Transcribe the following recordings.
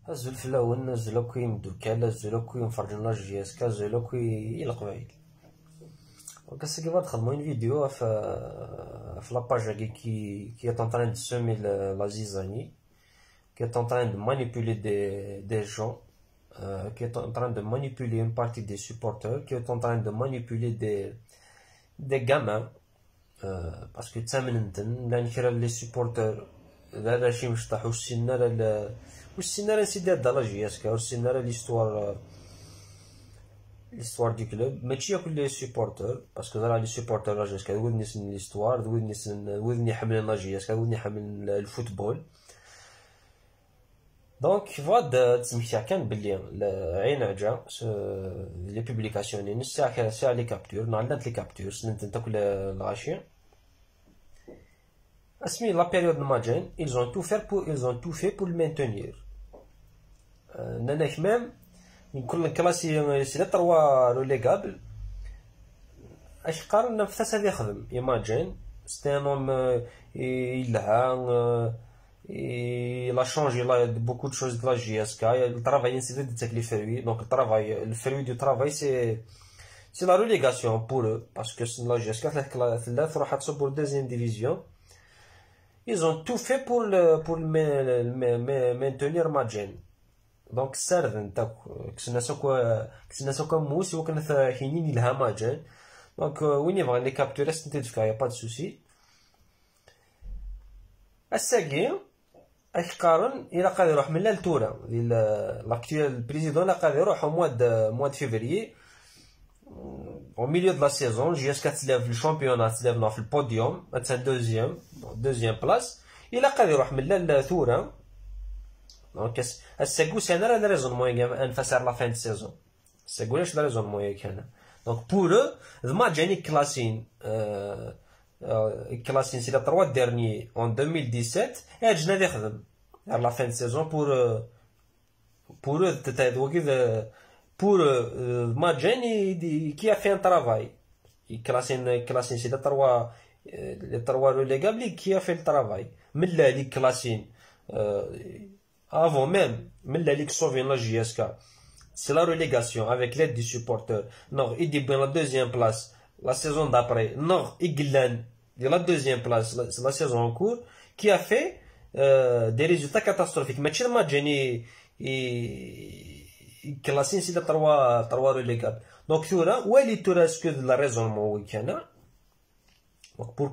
azul fell-awen, azul akk imeddukkal, azul akk imferǧen la GSK, azul akk i Leqbayel. Donc ass-agi bad xedmeɣ une vidéo في la page qui est en train de semer la zizanie, qui est en train de manipuler des gens, qui est en train de manipuler une partie des supporters, qui est en train de manipuler des gamins, parce que تامننتن لان كرا لي سوبورتور لا شي مشطح والسينا لا والسينا لا نسيت هاد لا جياسكا والسينا لا l'histoire du club ماشي كل لي سوبورتور باسكو راه لي سوبورتور لا جياسكا ود نسن l'histoire ود نسن ودني حمل لا جياسكا ودني حمل الفوتبول. دونك فاد تسمحتها كان بلي عين عجا لي بوبليكاسيون ساعه لي كابتور نعلمت لي كابتور سنت تاكل الغاشيه اسمي لا بيريود ماجين ils ont tout fait pour le maintenir. نانا كمام كل كلاسي سي لا تروا ريليغابل اش قارن نفس هذا يخدم ايماجين ستانوم يلها il a changé beaucoup de choses de la GSK. Le travail incité de les fruits. Donc le fruit du travail c'est la relégation pour eux parce que la GSK pour la deuxième division. Ils ont tout fait pour maintenir Majen. Donc سردن كسنا سوكا موسي وكانت حينين يلها Majen. Donc وين يبغى les capturer c'est y a pas de souci. الساقي اش قارن الى قاد يروح من لتورا لاكتويال بريزيدون قاد يروح موا فيفري au milieu de la saison jusqu'à تلعب في الشامبيونات تلعبنا في البوديوم مثلا دوزيام بلاس الى قاد يروح من لتورا. دونك الساقو سانا لا ريزون موين انفاسر لا فان سيزون الساقو لاش لا ريزون موين كان. دونك بور ذما جاني كلاسين كلاسين سي لا 3 derniers en 2017 et ajna يخدم à la fin de saison pour Majen qui a fait un travail كلاسين سي لا 3 les 3 relégables qui a fait le travail من اللي كلاسين avant même من اللي sauvé la GSK c'est la relégation avec l'aide des supporters. Non, il dit bien la deuxième place la saison d'après. Non, Iglan de la deuxième place la saison en cours qui a fait des résultats catastrophiques. Mais tu m'as gêné et classé ici les trois relégables. Donc tu vois où est ce que la raison moi pour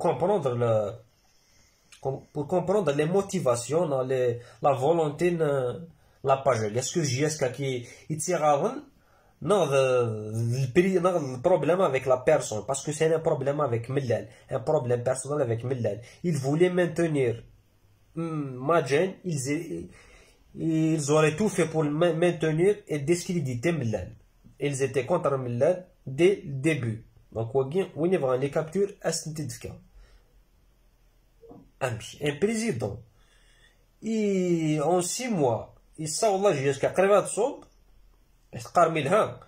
comprendre les motivations la volonté la page. Est-ce que JSK qui tire avant? Non, le problème avec la personne, parce que c'est un problème avec Millal, un problème personnel avec Millal. Ils voulaient maintenir Majen, ils auraient tout fait pour le maintenir et discréditer Millal. Ils étaient contre Millal dès le début. Donc, on y va les captures à ce titre. Un président, en 6 mois, il sort là jusqu'à Crévat Sob. Un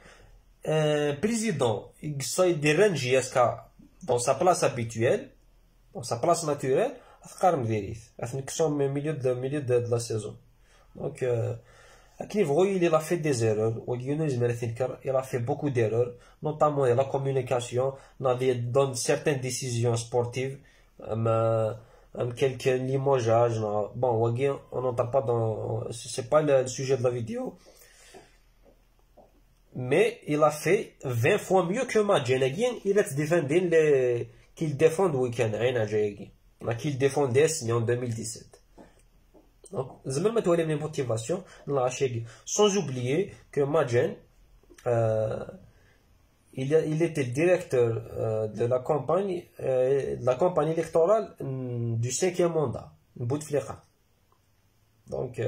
président il dérange JSK dans sa place habituelle, dans sa place naturelle, milieu de la saison. Donc, il a fait des erreurs. Il a fait beaucoup d'erreurs, notamment la communication, dans certaines décisions sportives, quelques limogeages. Bon, on n'entend pas dans. C'est pas le sujet de la vidéo. Mais il a fait 20 fois mieux que Majen. Il a défendu qu'il défend le week-end. Qu'il défendait en 2017. Donc, même mettre les motivations, sans oublier que Majen, il était directeur de la campagne électorale du 5e mandat, Bouteflika. Donc,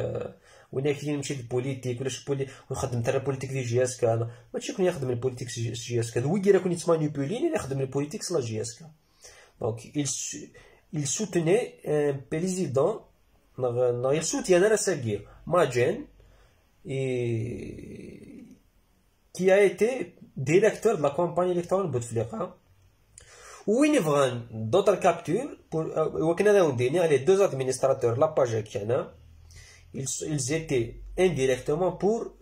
وين كاين نمشي للبوليتيك ولاش ونخدم تاع البوليتيك ديال GSK انا ماشي كون يخدم البوليتيك GSK هو كي راكون يتمانيبوليني اللي يخدم البوليتيك لا GSK. دونك il soutenait un président il soutient la Sagir Majen qui a été directeur de la campagne électorale de Bouteflika. وين يبغان d'autres captures pour وكنا داو ديني les deux administrateurs la page كنا ils étaient indirectement pour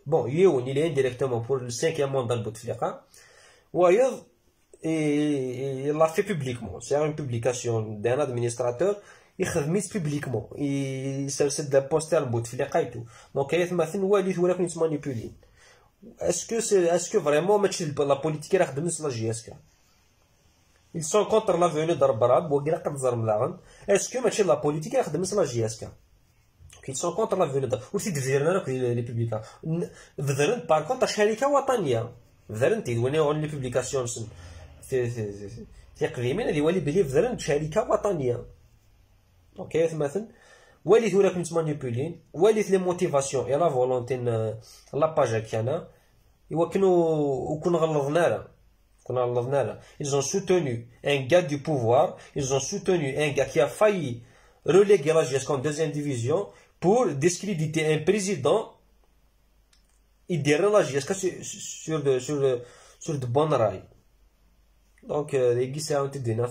bon, Yehoun, il est indirectement pour le 5e mandat de Bouteflika. Ouaïd, il l'a fait publiquement. C'est une publication d'un administrateur. Il خدمت publiquement. Il s'est posté à Bouteflika et tout. Donc, il y a مثلا Walid ولا كنت manipulé. Est-ce que vraiment la politique est la JSK? Ils sont contre la venue d'Arbarab. Est-ce que la politique est la JSK? Ils sont contre la venue d'Arbarab. Aussi, les républicains. Par contre, شركة وطنية. تيدوني لي بوبليكاسيون في قديمين هذه ولي بلي فذرن شركة وطنية. اوكي مثلا وليت ولا كنت مانيبولين وليت لي موتيفاسيون اي لا فولونتي لا باج كان ايوا كون غلظنا لها ils ont soutenu un gars du pouvoir, ils ont soutenu un gars qui a failli reléguer la GSK en deuxième division pour discréditer un président et derrière la GSK sur de bonnes rails. Donc, les gars, c'est un petit peu